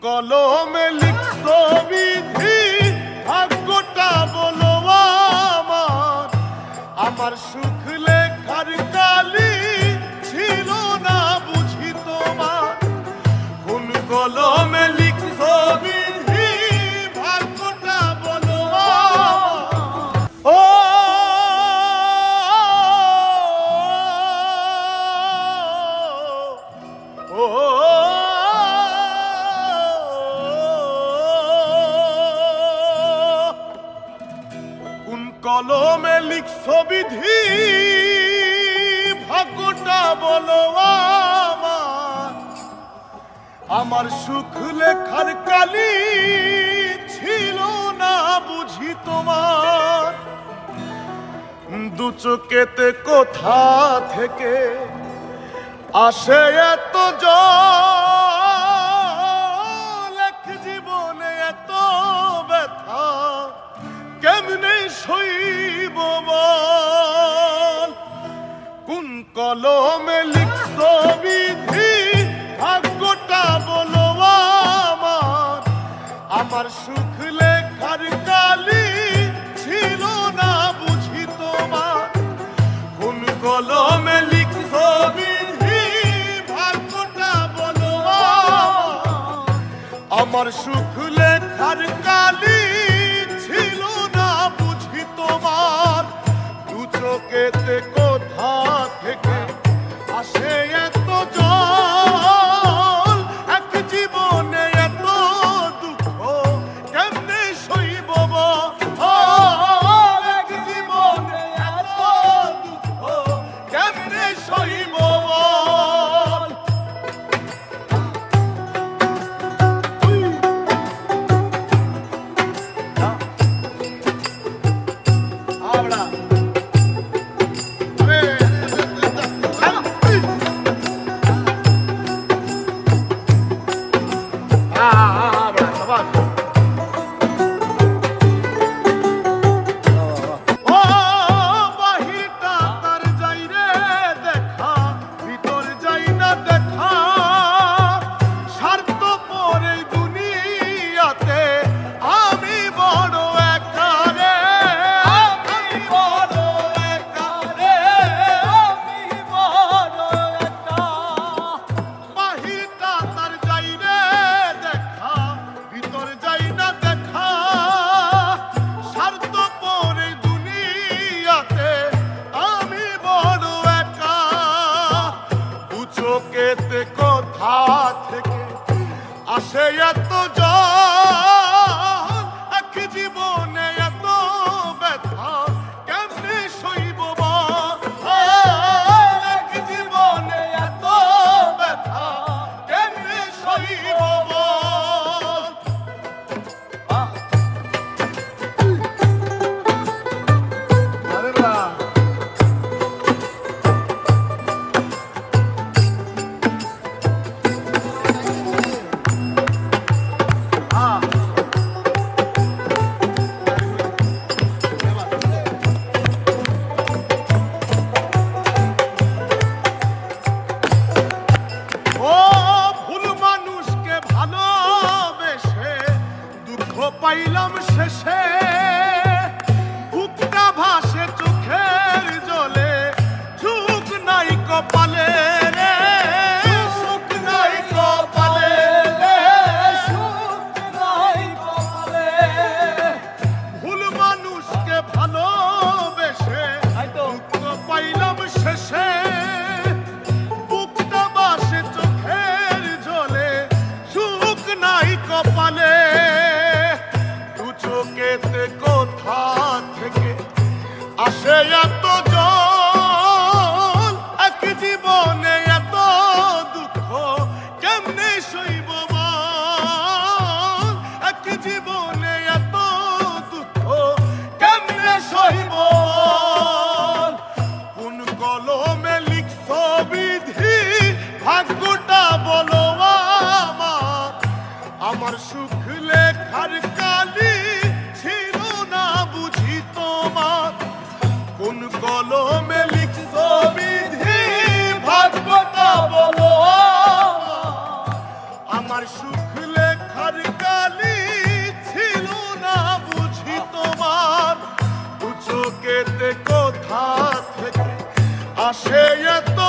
কলমে লিখছো বিধি, ভাগ্যটা বলো আমার। আমার সুখ লেখার কালি ছিল না বুঝি তোমার। কোন কলমে লিখছো বিধি, ভাগ্যটা বলো আমার। ও কলমে লিখছো বিধি, ভাগ্যটা বলো আমার। আমার সুখ লেখার কালি ছিল না বুঝি তোমার। দু চোখেতে কোথা থেকে আসে এত জল, এক জীবনে এত ব্যথা কেমনে সইব বল। কোন কলমে লিখছো বিধি, ভাগ্যটা বলো আমার। আমার সুখ লেখার কালি ছিল না বুঝি তোমার। কোন কলমে লিখছো বিধি, ভাগ্যটা বলো আমার। আমার সুখ লেখার কালি ছিল না বুঝি তোমার। দু চোখেতে কোথা থেকে আসে এত জল, এক জীবনে এত দুঃখ কেমনে সইব বল। এক জীবনে এত দুঃখ কেমনে সইব বল। চোখেতে কোথা থেকে আসে এত জল, এক জীবনে এত ব্যথা কেমনে সইব বল। এক জীবনে এত ব্যথা কেমনে সইব বল। পাইলাম শেষে বুকটা ভাসে চোখের জলে, সুখ নাই কপালে রে, সুখ নাই কপালে রে, সুখ নাই কপালে। ভুল মানুষকে ভালোবেসে দুঃখ পাইলাম শেষে, বুকটা ভাসে চোখের জলে, সুখ নাই কপালে। চোখেতে কোথা থেকে আসে এত জল, এক জীবনে এত দুঃখ কেমনে সইব বল। এক জীবনে এত দুঃখ কেমনে সইব বল। কোন কলমে লিখছো বিধি, ভাগ্যটা বলো আমার। আমার সুখ লেখার কালি ছিল না বুঝি তোমার। কোন কলমে লিখছো বিধি, ভাগ্যটা বলো আমার। সুখ লেখা আর কালি ছিল না বুঝি তোমার দু চোখেতে কোথা থেকে আসে এত